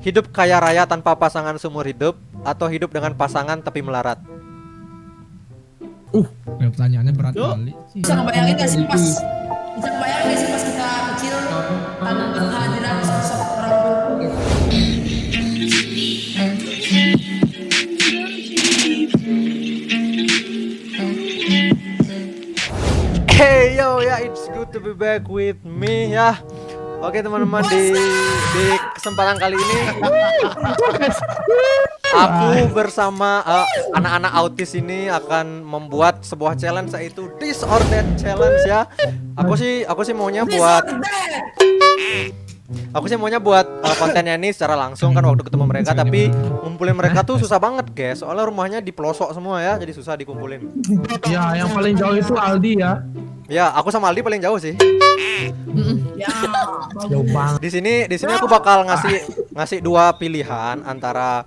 Hidup kaya raya tanpa pasangan seumur hidup atau hidup dengan pasangan tapi melarat? Pertanyaannya berat kali sih. Bisa ngebayangin gak sih pas kita kecil tanpa kehadiran sosok orang tua gitu. Hey yo ya, it's good to be back with me ya. Oke teman-teman, di kesempatan kali ini aku bersama anak-anak autis ini akan membuat sebuah challenge, yaitu This or That Challenge ya. Aku sih maunya buat kontennya ini secara langsung kan waktu ketemu mereka, tapi ngumpulin mereka tuh susah banget guys, soalnya rumahnya di pelosok semua ya, jadi susah dikumpulin. Ya, yang paling jauh itu Aldi ya. Ya, aku sama Aldi paling jauh sih. Ya, Jauh banget. Di sini aku bakal ngasih dua pilihan antara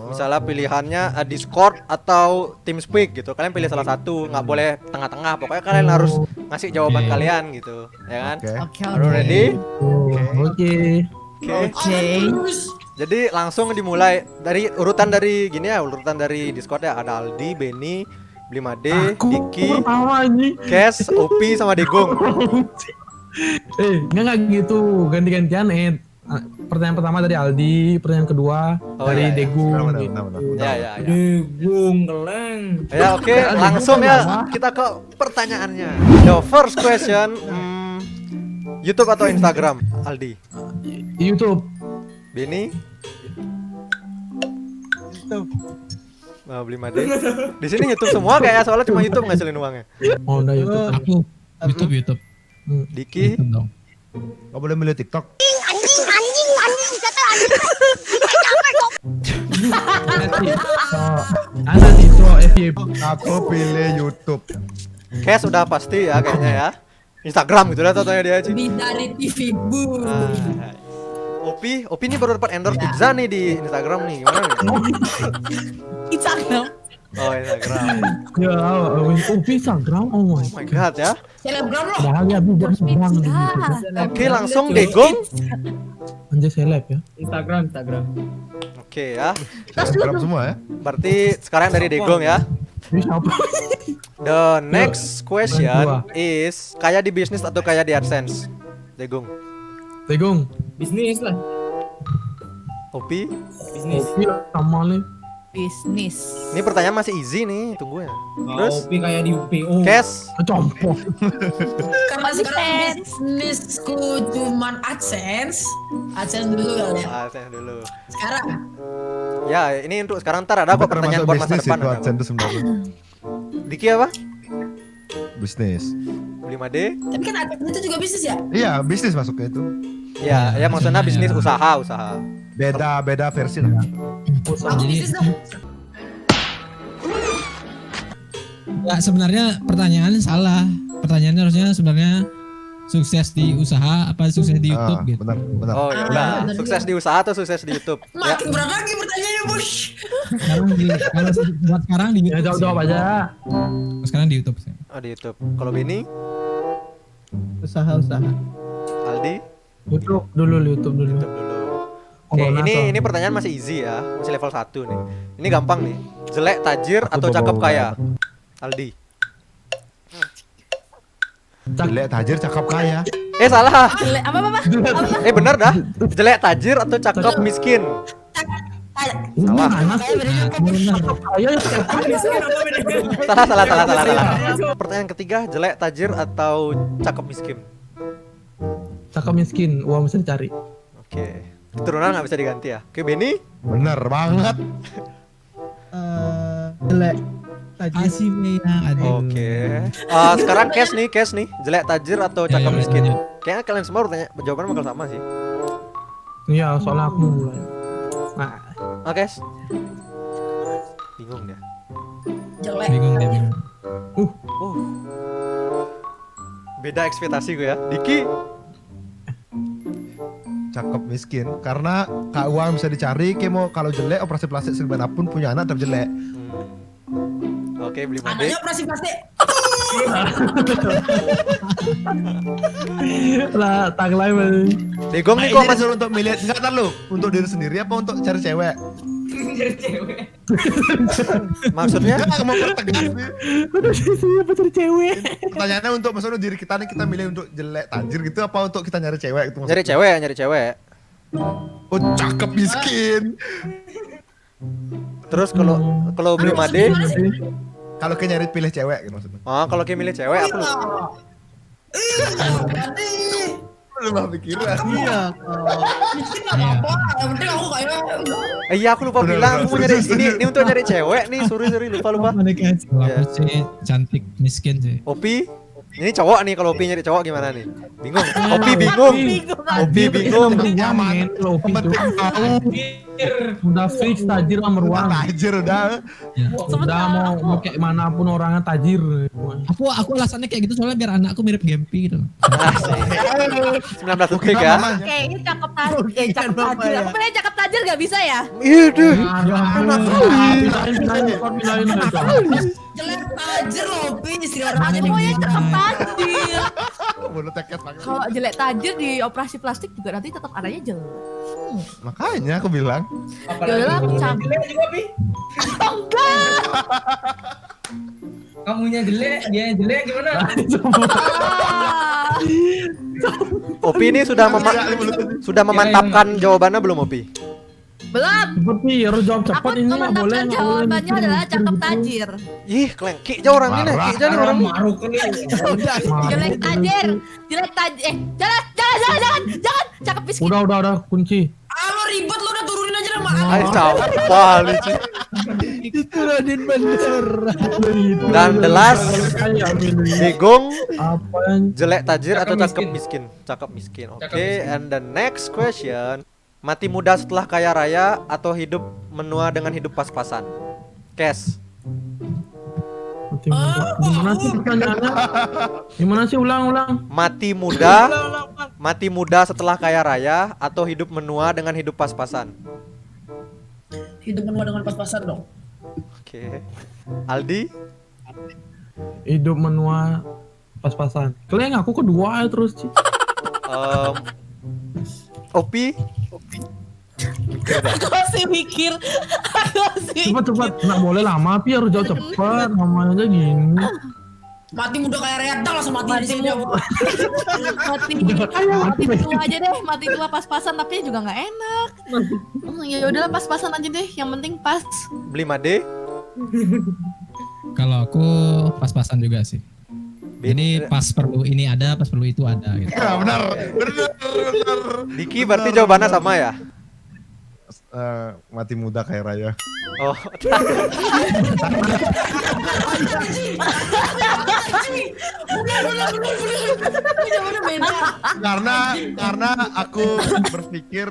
misalnya pilihannya Discord atau TeamSpeak gitu. Kalian pilih salah satu, nggak boleh tengah-tengah. Pokoknya kalian harus ngasih jawaban kalian gitu, ya kan? Oke. Are you ready? Oke. Oke. Jadi langsung dimulai dari urutan dari gini ya, urutan dari Discord ya. Ada Aldi, Benny, Blimade, Diki, Pertama ini. Kes, Opi sama Degong. Enggak gitu, ganti-gantian pertanyaan pertama dari Aldi, pertanyaan kedua dari iya. Degung. Ya. Degung keleng. Ya oke, langsung ya kita ke pertanyaannya. The first question, YouTube atau Instagram, Aldi? YouTube. Benny? Nah, Blimade. Di sini YouTube semua kayaknya, soalnya cuma YouTube ngasilin uangnya. Oh, udah YouTube. Aku YouTube. Diki? YouTube dong. Gak boleh milih TikTok. Ada sih itu FYP. Aku pilih YouTube. Kes udah pasti ya kayaknya ya. Instagram gitu lah totonya dia aja. Bidari TV bu. Opi ini baru dapat endorse pizza nih di Instagram nih. Gimana nih? Instagram. Oh, Instagram. Ya, Instagram. Oh Oh my god ya. Selebgram lo. Bahagia bijak sedang di YouTube. Oke, langsung Degong. Anjay seleb ya. Instagram. Oke ya. Instagram semua ya. Berarti sekarang dari Degong ya. Ini siapa? The next question is kaya di bisnis atau kaya di AdSense? Degong. Degung. Bisnis lah. Opi. Bisnis. Opi sama nih. Bisnis. Ini pertanyaan masih easy nih, tunggu ya. Terus Kopi kayak di UPO. Kes. Compo. Karena sekarang bisnisku cuman AdSense. AdSense dulu kali ya. AdSense dulu. Sekarang. Ya, ini untuk sekarang, ntar ada kok pertanyaan buat masa depan. itu AdSense sebenarnya. Diki apa? Bisnis. Blimade? Tapi kan AdSense itu juga bisnis ya? Iya, bisnis masuknya itu. Ya maksudnya bisnis usaha. Beda versi lah. Aku bisnis dong. Ya sebenarnya pertanyaannya salah. Pertanyaannya harusnya sebenarnya sukses di usaha apa sukses di YouTube gitu. Benar. Oh ya udah, sukses di usaha atau sukses di YouTube? Ya. Makin berat lagi pertanyaannya bos. Sekarang kalau buat sekarang di Ya YouTube. jawab aja. Sekarang di YouTube sih. Oh, di YouTube. Kalau Benny, Usaha. Aldi, YouTube dulu. YouTube dulu. Oke, ini pertanyaan masih easy ya, masih level 1 nih. Ini gampang nih. Jelek, tajir atau cakep kaya? Aldi. Jelek tajir cakep kaya. Salah. Jelek apa? Bener dah. Jelek tajir atau cakep miskin? Salah. Salah. Pertanyaan ketiga, jelek tajir atau cakep miskin? Cakep miskin, uang bisa dicari. Oke. Keturunan nggak bisa diganti ya? Oke, Benny? Bener banget. Jelek. Asih ya, aduh. Oke. Sekarang Kes nih. Jelek tajir atau cakep Iya, miskin? iya. Kayaknya kalian semua jawabannya bakal sama sih. Iya, soalnya aku mau mulai. Nah, Oke. Bingung dia. Jelek. Bingung deh, bingung. Beda ekspektasi gue ya. Diki? Cakep miskin. Karena kak uang bisa dicari. Kayak mau kalau jelek operasi plastik segimanapun punya anak tetap jelek. Oke, beli mode. Anaknya operasi plastik. Lah tagline man. Degong Nah, nih ini kok masih disuruh untuk milih, enggak ntar lu, untuk diri sendiri apa untuk cari cewek? maksudnya Enggak mau pertegas nih. Udah siapa cari cewek? Pertanyaannya untuk maksudnya diri kita nih, kita milih untuk jelek tajir gitu apa untuk kita nyari cewek gitu maksudnya? nyari cewek. Oh cakep miskin. Terus kalau beli made, Kalau kayak nyari pilih cewek gitu maksudnya. oh kalau kayak milih cewek aku Lu mah pikiran. Iya. Miskin nggak apa-apa. Yang penting aku kaya. iya aku lupa Udah, bilang udah, aku mau nyari setuju. ini untuk nyari cewek nih, sorry lupa. Kalau aku sih cantik miskin sih. Opi, ini cowok nih, kalau Opi nyari cowok gimana nih? Bingung. Opi bingung. Opi bingung. Nyaman lo pintu. Udah fix tajir nomor Wah, one. tajir udah. Ya. Udah mau kayak manapun orangnya tajir. Aku alasannya kayak gitu soalnya biar anakku mirip Gempi gitu. Asik. 19 detik ya. Mamanya. Kayaknya cakep tajir. Cakep tajir. Aku pengen cakep tajir gak bisa ya? Iya deh. Pindahin aja. Jelek tajir loh, Pis. Aku mau yang cakep tajir. Mulut tekes banget. Kalau jelek tajir di operasi plastik juga nanti tetap adanya jelek. Makanya aku bilang. Yaudah aku cakep. Enggak. Kamunya jelek, dia yang jelek gimana? Ah. Opi ini sudah memantapkan jawabannya belum Opi? Belum. Seperti harus jawab Aku cepat ini nggak boleh. memantapkan jawabannya adalah cakep tajir. Ih, kelengki aja orang ini, Marah. ki aja nih orang. Maruk nih. Jelek tajir. Jelek tajir. Jangan. Cakep miskin. Udah kunci. Ah, lo ribet lo udah turunin aja nama Ayo campal lucu. Itu Radin bener. Dan the last, Degong Apa yang jelek tajir atau Cakep cakep miskin? Cakep miskin. Oke, Cakep miskin. and the next question. Mati muda setelah kaya raya atau hidup menua dengan hidup pas-pasan? Kes. gimana sih pertanyaannya? Gimana sih ulang? Mati muda setelah kaya raya atau hidup menua dengan hidup pas-pasan? Hidup menua dengan pas-pasan dong. Oke. Aldi? Hidup menua pas-pasan. Kalian aku kedua ya terus sih. Opi? Aku masih mikir. Cepat. Nggak boleh lama, Pi harus jauh cepat. Namanya aja gini. Mati muda kayak redang langsung mati di sini. Mati tua aja deh, mati tua pas-pasan tapi juga nggak enak. Ya udahlah pas-pasan aja deh, yang penting pas. Beli made? Kalau aku pas-pasan juga sih. Ini pas perlu ini ada, pas perlu itu ada gitu. Ya benar. Diki berarti jawabannya sama ya? Mati muda kayak raya. Oh, Karena aku berpikir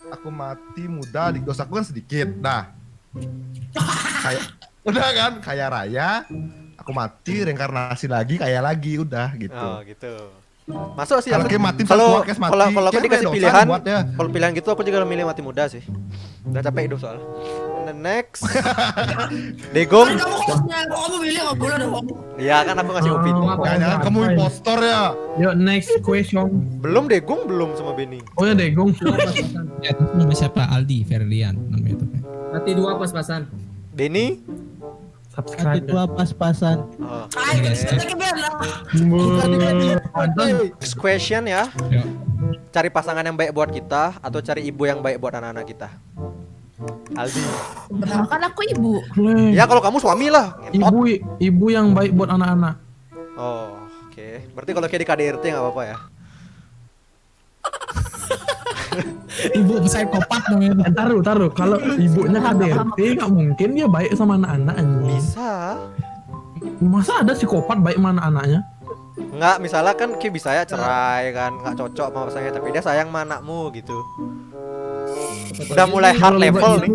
aku mati muda, di dosaku kan sedikit. Nah, kayak udah kan kaya raya, aku mati reinkarnasi lagi kaya lagi udah gitu. oh gitu. Masuk sih Kalau aku. kayak mati, Kalau Kes mati. kalau aku Kayak dikasih dosa pilihan, buatnya. kalau pilihan gitu aku juga milih mati muda sih. Udah capek hidup soalnya. And the next. Degong. Kamu pilih nggak boleh dong. Iya kan aku ngasih Upin. Jangan kamu impostor ya. Yuk next question. Belum Degong belum sama Benny. Oh ya Degong. Ya, itu nama siapa? Aldi Ferdian namanya itu. Mati dua pas-pasan. Benny. Subscribe. pas-pasan. Oh. Ayo guys, kita ke band. Next question ya. Yuk. Cari pasangan yang baik buat kita atau cari ibu yang baik buat anak-anak kita? Aldi. Benar kan aku ibu. Ya kalau kamu suami lah. Ngentot. Ibu yang baik buat anak-anak. Oh, oke. Berarti kalau kayak di KDRT nggak apa-apa ya? Ibu psikopat namanya. Taruh. Kalau ibunya KDRT nggak mungkin dia baik sama anak-anaknya. Bisa. Masa ada psikopat baik sama anak-anaknya? Nggak, misalnya kan kayak bisa ya cerai kan, nggak cocok sama pasangannya, tapi dia sayang sama anakmu gitu. Udah mulai hard level nih.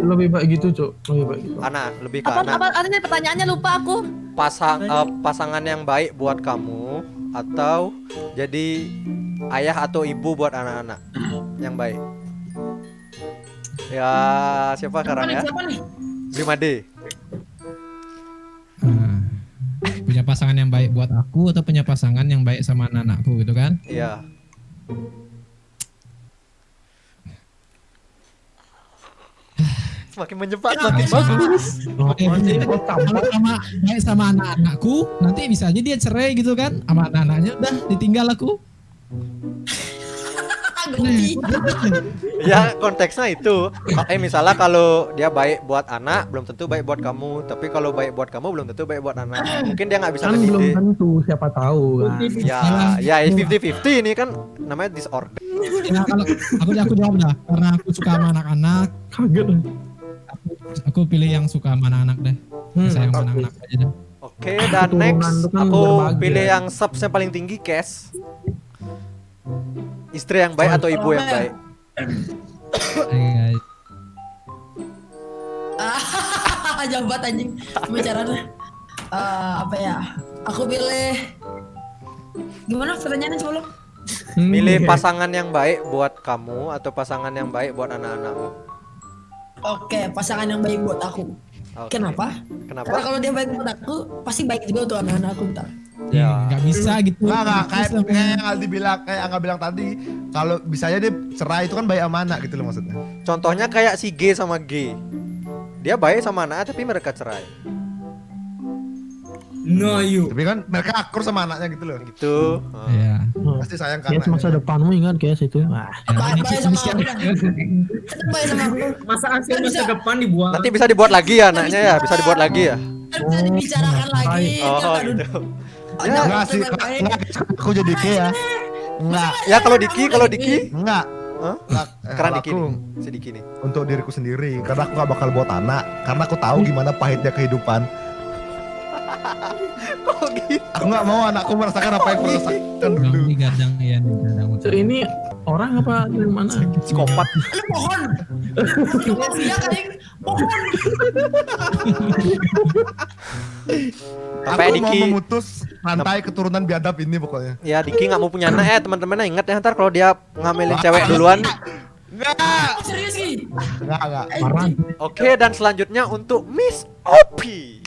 Lebih baik gitu, Cuk. Lebih baik gitu. Anak, lebih ke Apa anak. artinya pertanyaannya lupa aku. Pasangan yang baik buat kamu atau jadi ayah atau ibu buat anak-anak yang baik. Ya, siapa sekarang ya? Siapa nih? 5D. punya pasangan yang baik buat aku atau punya pasangan yang baik sama anak-anakku gitu kan? Iya. Semakin menjebak, semakin bagus. Oke, kalau baik sama anak-anakku, nanti bisa aja dia cerai gitu kan? Sama anak-anaknya udah ditinggal aku. Ya konteksnya itu. Misalnya kalau dia baik buat anak, belum tentu baik buat kamu. Tapi kalau baik buat kamu, belum tentu baik buat anak. Mungkin dia nggak bisa Kan belum ngedidik. tentu, siapa tahu kan. Ya 50-50 ini kan namanya disorder. Ya kalau aku jawab dah, karena aku suka sama anak-anak, Kaget. aku pilih yang suka sama anak-anak deh. Sayang sama oke. anak-anak aja deh. Oke, dan Keturunan next itu kan aku berbagi pilih ya. yang subsnya paling tinggi, Cash. Istri yang baik atau ibu yang baik? Hai, guys. Jauh banget anjing bicaranya. Apa ya? Aku pilih. Gimana pertanyaannya sebelum? Milih pasangan yang baik buat kamu atau pasangan yang baik buat anak-anakmu? Oke, pasangan yang baik buat aku. Oke. Kenapa? Kenapa? Karena kalau dia baik buat aku, pasti baik juga untuk anak-anak aku ntar. Ya. Nggak bisa gitu. Enggak, kayak Terus kayak yang Aldi bilang, kayak Angga bilang tadi, kalau bisanya dia cerai itu kan baik sama anak gitu loh maksudnya. Contohnya kayak si G sama G. Dia baik sama anak tapi mereka cerai. No you. Tapi kan mereka akur sama anaknya gitu loh. Gitu. Iya. Pasti sayang Kayak karena. masa depanmu ingat kayak situ. Wah. Baik sama aku dah. Tetep baik sama aku. Masa hasil masa depan dibuang. Nanti bisa dibuat lagi ya anaknya ya, bisa dibuat lagi ya. Kan bisa dibicarakan lagi. Oh Kan gitu. ada Enggak sih, yang baik. enggak, aku jadi K ya. Enggak, Ya kalau Diki, enggak. Hah? Enggak. Karena Kalau Diki aku nih, si Diki nih. untuk diriku sendiri, karena aku gak bakal buat anak, karena aku tahu gimana pahitnya kehidupan. Kok gitu? Aku nggak mau anakku merasakan apa yang aku rasakan dulu. Ini gadang ya nih gadang. Ini orang apa dari mana? Psikopat. Lu pohon. Mafia kali pohon. Sampai Aku mau Diki. memutus rantai keturunan biadab ini pokoknya. Ya Diki nggak mau punya anak ya teman-teman, ingat ya ntar kalau dia ngambilin cewek duluan. Enggak, Oh, serius sih. enggak. Parah. Oke, dan selanjutnya untuk Miss Opi.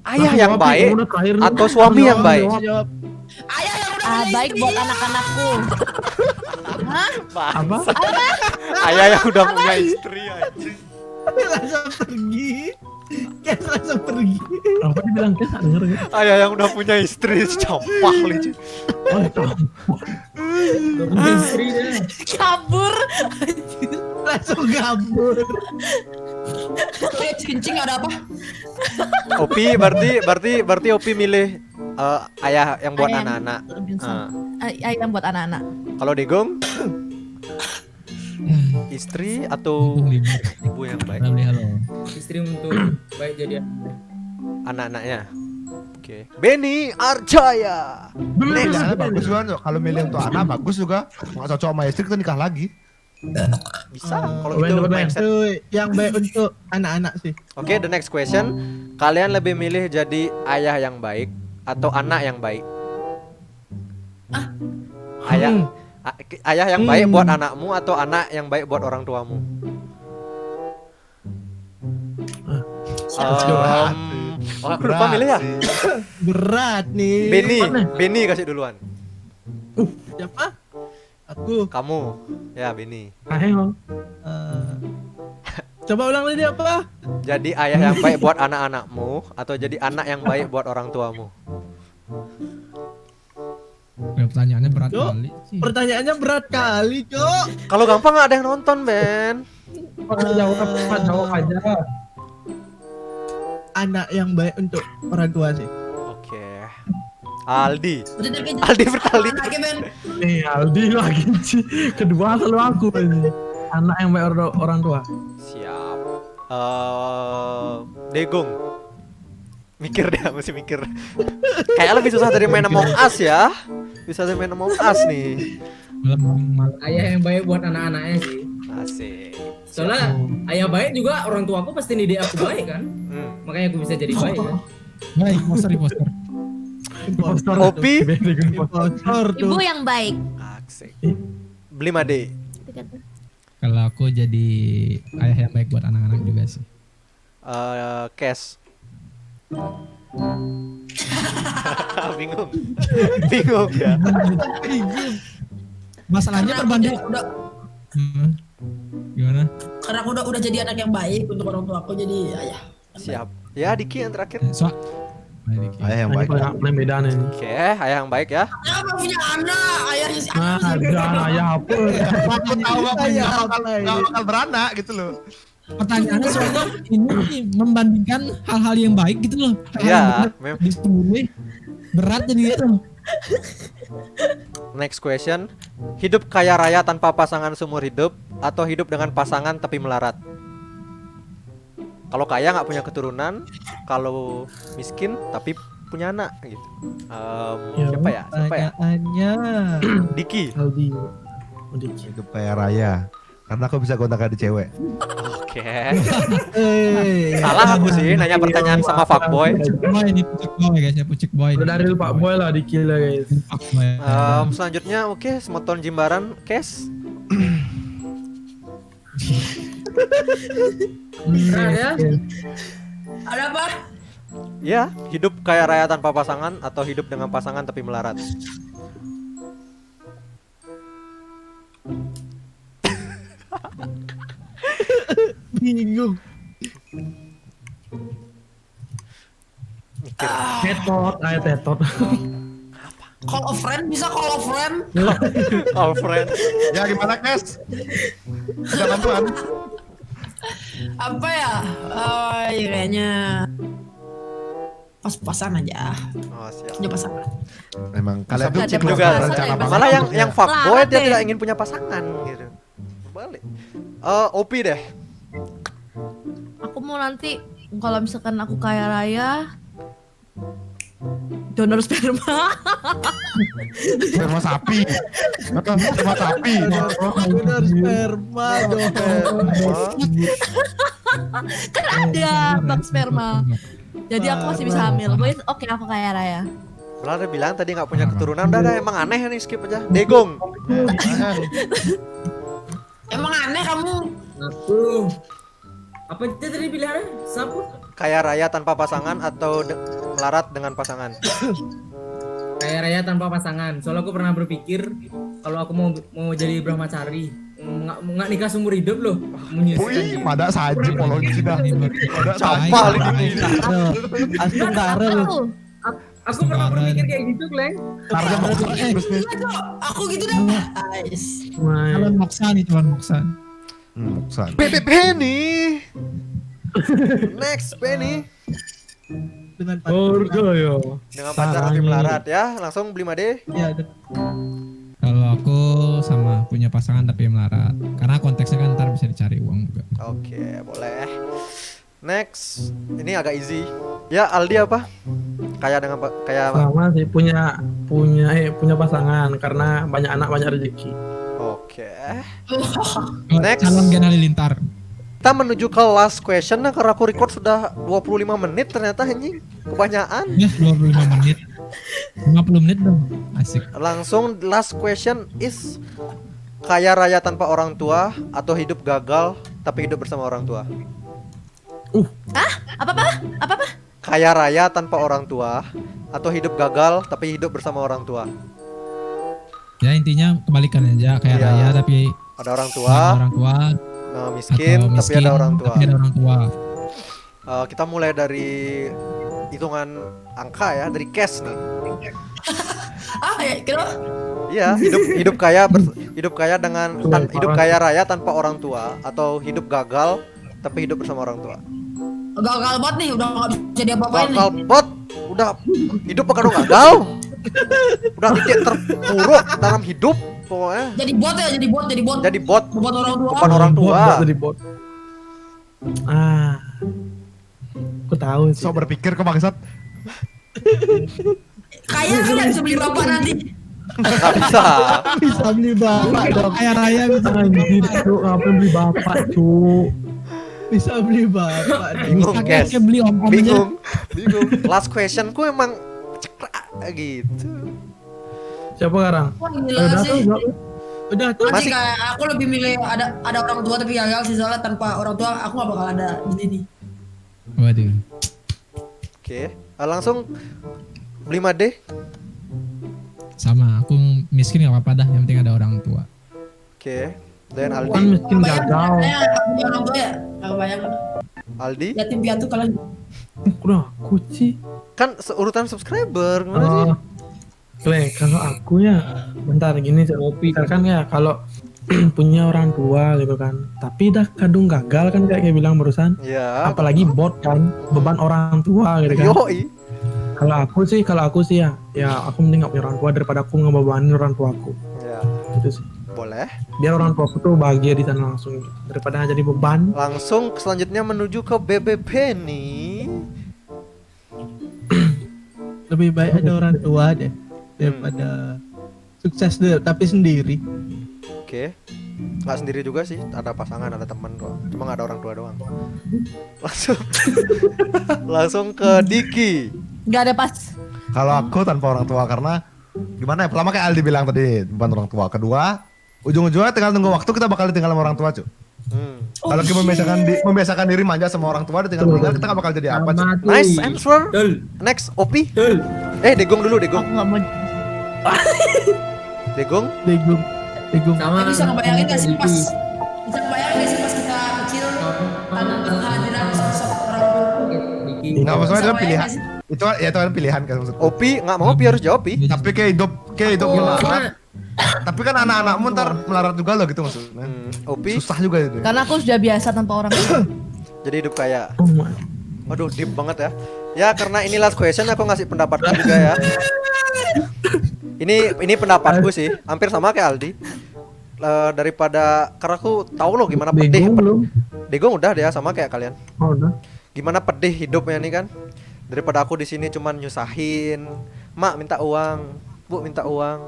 Ayah yang baik atau suami yang baik? Ayah yang udah punya Baik istri. buat anak-anakku. Apa? Ayah yang udah punya istri anjing. Langsung pergi. Kes langsung pergi. Apa dibilang kayak tak denger gitu? Ayah yang udah punya istri campah lucu. Oh, itu. Istri deh. Kabur. Langsung kabur. Lihat kencing ada apa? Opi berarti Opi milih ayah yang buat Ayah. anak-anak. Ayam buat anak-anak. Kalau Degong istri atau Untung libur. ibu yang baik? Halo, halo. Istri untuk baik jadi Anak-anaknya. Oke. Benny Arjaya. Pilihannya bagus juga Cok. Kalau milih untuk anak bagus juga. Nggak cocok sama istri kita nikah lagi. Bisa kalau Ben, itu Ben. mindset. Itu yang baik untuk anak-anak sih. Oke, the next question. Kalian lebih milih jadi ayah yang baik atau anak yang baik? Ayah yang baik buat anakmu atau anak yang baik buat orang tuamu? Aku lupa milih ya. sih. Berat nih. Benny kasih duluan. Siapa? Aku. Kamu, ya Benny. Ayo. Coba ulang tadi apa? Jadi ayah yang baik buat anak-anakmu atau jadi anak yang baik buat orang tuamu? Pertanyaannya berat Cok. kali sih. Pertanyaannya berat kali, Cok. Kalau gampang nggak ada yang nonton, Ben. Jawab aja. Anak yang baik untuk orang tua sih. Oke. Aldi. Udah tapi Aldi berkali. anaknya Ben. Nih Aldi lagi sih. Kedua selalu aku ini. Anak yang baik orang tua. Siap. Degong. Mikir deh, masih mikir. Kayak lebih susah dari main Among Us ya. Bisa dari main Among Us nih. Malam ayah yang baik buat anak-anaknya sih. Asik. Soalnya ayah baik juga orang tua aku pasti didik aku baik kan. Hmm. Makanya aku bisa jadi baik kan. baik, poster. Impostor. Opi. Impostor Ibu tuh. yang baik. Asik. Beli Made. Gitu kan. Kalau aku jadi ayah yang baik buat anak-anak juga sih. Cash. Bingung. Bingung ya. Masalahnya Karena aku perbanding. udah Gimana? karena aku udah jadi anak yang baik untuk orang tua aku, jadi ya. Siap. Ya Diki yang terakhir. Soal Ayah yang Ini baik. banyak plan bedaan ini. Oke, ayah yang baik ya. Ya apa punya anak, ayahnya si Nah, anak. jangan ayah apa? Aku tahu gak Ayah bakal apa ini? gak bakal beranak gitu loh. pertanyaannya soalnya ini membandingkan hal-hal yang baik gitu loh. Hal Iya, yang mem- dipenuhi berat jadi gitu. Next question. Hidup kaya raya tanpa pasangan seumur hidup atau hidup dengan pasangan tapi melarat? Kalau kaya nggak punya keturunan, kalau miskin tapi punya anak gitu. Siapa ya? Siapa ya? Pertanyaannya. Diki. Aldi. Hidup kaya raya. Karena aku bisa gonta-ganti cewek. Oke. Salah Salah aku sih nanya pertanyaan sama fuckboy. Boy ini pucuk boy guys ya, pucuk boy. Udah dari Pak Boy lah dikit lah guys. Fuckboy. Selanjutnya oke, Semeton Jimbaran, Kes. Nah, ya. Ada apa? Ya, hidup kaya raya tanpa pasangan atau hidup dengan pasangan tapi melarat. Bingung. Tetot, ayo tetot. Call a friend, bisa call a friend. All friend. Ya gimana Kes? Bisa bantuan? Apa ya? Ya kayaknya pas-pasan aja. Oh, siap. Punya pasangan. Memang kalian tuh Ada cikluk juga. rencana banget. Malah yang fuckboy Melarat dia deh. tidak ingin punya pasangan gitu. Balik. Opi deh. Aku mau nanti kalau misalkan aku kaya raya donor sperma. Sperma sapi. Sperma sapi. Benar sperma dong. Kan ada bank sperma. Jadi aku masih bisa hamil. Oke, aku kaya raya. Malah dia bilang tadi nggak punya keturunan, udah emang aneh nih, skip aja. Degong. Emang aneh kamu. Aku. Apa itu tadi pilihannya? Sapu? Kaya raya tanpa pasangan atau melarat dengan pasangan? Kaya raya tanpa pasangan. Soalnya aku pernah berpikir kalau aku mau jadi brahmacari, nggak nikah seumur hidup loh. Menyusahkan Wih, diri. pada saja polong kita. Pada Sampah saja. ini. Astungkara lu. Aku Aku pernah berpikir kayak gitu, Kleng. Karena mau terus nih. Aku gitu dah. Guys. Calon Moksa nih, calon Moksa. Bukan. Penny. Next Penny. Dengan Surga ya. Dengan pacar tapi melarat ya. Langsung beli made. Ya, Kalau aku sama punya pasangan tapi melarat. Karena konteksnya kan ntar bisa dicari uang juga. Oke, boleh. Next. Ini agak easy. Ya, Aldi apa? Kayak dengan kayak Sama sih punya pasangan karena banyak anak banyak rezeki. Oke. Oh, Next. Calon Gen Halilintar. Kita menuju ke last question nah, karena aku record sudah 25 menit ternyata anjing. Kebanyakan. Ya 25 menit. 50 menit dong. Asik. Langsung last question is kaya raya tanpa orang tua atau hidup gagal tapi hidup bersama orang tua? apa? Kaya raya tanpa orang tua atau hidup gagal tapi hidup bersama orang tua? Ya intinya kebalikan aja kayak Iya. raya tapi Ada orang nggak tua, ada orang tua miskin, atau tapi miskin ada orang tua. tapi ada orang tua. Kita mulai dari hitungan angka ya, dari cash nih. Ya kira Iya, hidup kaya dengan hidup kaya raya tanpa orang tua atau hidup gagal tapi hidup bersama orang tua. gagal banget nih, udah nggak bisa diapa-apain nih. Gagal bot, udah hidup apa dong gagal? Udah titik terpuruk dalam hidup pokoknya. Jadi bot ya, jadi bot. Jadi bot Bot orang tua. depan orang tua. Bot jadi bot. Aku tahu sih. Sok berpikir kok bangsat. Kayaknya kan bisa beli bapak nanti. Nggak bisa. bisa beli bapak dong. Kayak raya bisa Anjir, Cuk, ngapain beli bapak, Cuk? Bisa beli bapak dong. Bingung, guys. kayak beli om-om aja. Bingung. Last question ku emang cekrak gitu. Siapa sekarang? Wah Udah gila tuh, sih. Udah tuh. Masih Masih- kayak aku lebih milih ada orang tua tapi gagal sih, soalnya tanpa orang tua aku gak bakal ada di sini. Waduh. Oke. Langsung 5D. Sama, aku miskin nggak apa-apa dah, yang penting ada orang tua. Oke. Dan Kan Aldi. miskin gagal. Aku punya orang tua ya. Aku bayang. Aldi Yatim piatu kalian. Udah aku sih. kan seurutan subscriber gimana sih? Kle, kalau aku ya bentar gini Cok. Kan ya kalau punya orang tua gitu kan, tapi dah kadung gagal kan kayak bilang barusan. Ya. Apalagi bot kan, beban orang tua gitu kan. Yoi. Kalau aku sih ya aku mending gak punya orang tua daripada aku ngebebanin orang tuaku. Ya, Gitu sih. boleh. Biar orang tuaku tuh bahagia di sana langsung daripada jadi beban. Langsung selanjutnya menuju ke BBP nih. Lebih baik ada orang tua deh daripada sukses deh tapi sendiri. Oke. Nggak sendiri juga sih, ada pasangan, ada teman kok. Cuma nggak ada orang tua doang. Langsung langsung ke Diki. Nggak ada pas. Kalau aku tanpa orang tua karena gimana ya? Pertama kayak Aldi bilang tadi, bukan orang tua. Kedua, ujung-ujungnya tinggal tunggu waktu kita bakal ditinggal sama orang tua, cuy. Kalau kita membiasakan diri manja sama orang tua, ditinggal kita gak bakal jadi apa, cuy. Sama tuh. Nice answer. Betul. Next, Opi. Betul. Degong dulu, Degong. Aku nggak mau. Degong. Degung. Sama. Bisa ngebayangin gak sih pas pas kita kecil tanpa kehadiran sosok orang tua. Nggak, maksudnya Bisa itu kan pilihan. ngebayangin gak sih? Itu ya itu kan pilihan kan maksudnya. Opi nggak mau, Pi harus jawab, Pi. Tapi kayak hidup melarat. Tapi kan anak-anakmu ntar melarat juga loh gitu maksudnya. Opi. Susah juga itu. Karena aku sudah biasa tanpa orang tua. Jadi hidup kaya. Oh my. Waduh, deep banget ya. Ya karena ini last question aku ngasih pendapatku juga ya. Ini pendapatku sih, hampir sama kayak Aldi. Daripada karena aku tahu loh gimana pedih. Degung belum? Degong udah deh sama kayak kalian. Oh, udah. Gimana pedih hidupnya nih kan? Daripada aku di sini cuman nyusahin. Mak minta uang, Bu minta uang.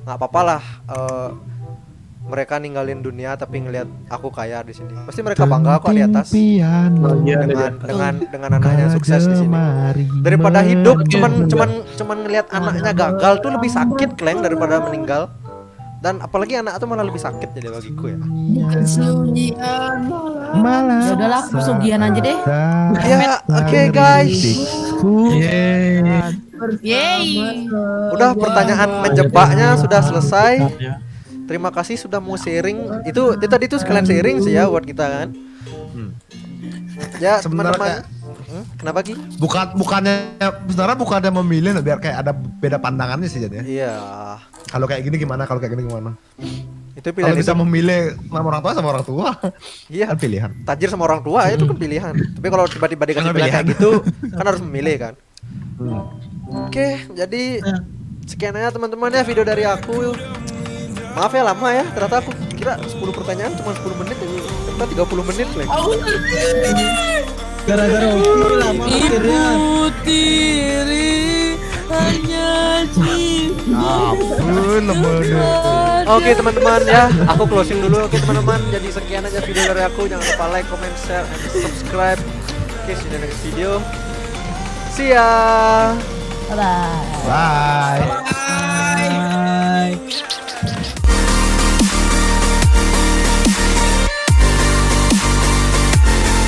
Nggak apa-apa lah. Mereka ninggalin dunia tapi ngelihat aku kaya di sini. Pasti mereka bangga kok di atas. Bahagia deh dia. Dengan anaknya sukses di sini. Daripada hidup cuman ngelihat anaknya gagal tuh lebih sakit kleng daripada meninggal. Dan apalagi anak tuh malah lebih sakit jadi bagiku ya. Kesunyian Ya udahlah, aku pesugihan aja deh. Ya, oke guys. Yeay. Udah pertanyaan menjebaknya sudah selesai. Terima kasih sudah mau sharing. Itu tadi itu sekalian sharing sih ya buat kita kan. Ya Sebenarnya teman-teman. Kenapa Ki? Sebenarnya bukannya memilih biar kayak ada beda pandangannya sih jadi ya. Iya. Kalau kayak gini gimana, kalau kayak gini gimana. Itu Kalau pilihan bisa hidup. memilih sama orang tua Iya. kan pilihan. Tajir sama orang tua itu kan pilihan. Tapi kalau tiba-tiba dikasih Kan pilihan kayak pilihan. gitu kan harus memilih kan. Oke, jadi sekian aja teman-teman ya video dari aku. Maaf ya lama ya, ternyata aku kira 10 pertanyaan cuma 10 menit ini. Ternyata 30 menit lagi. Gara-gara Opi lama akhirnya. Ampun, lembaga. Oke teman-teman ya, aku closing dulu. Oke teman-teman, jadi sekian aja video dari aku. Jangan lupa like, comment, share, and subscribe. Oke, see you in the next video. See ya. Bye. Bye.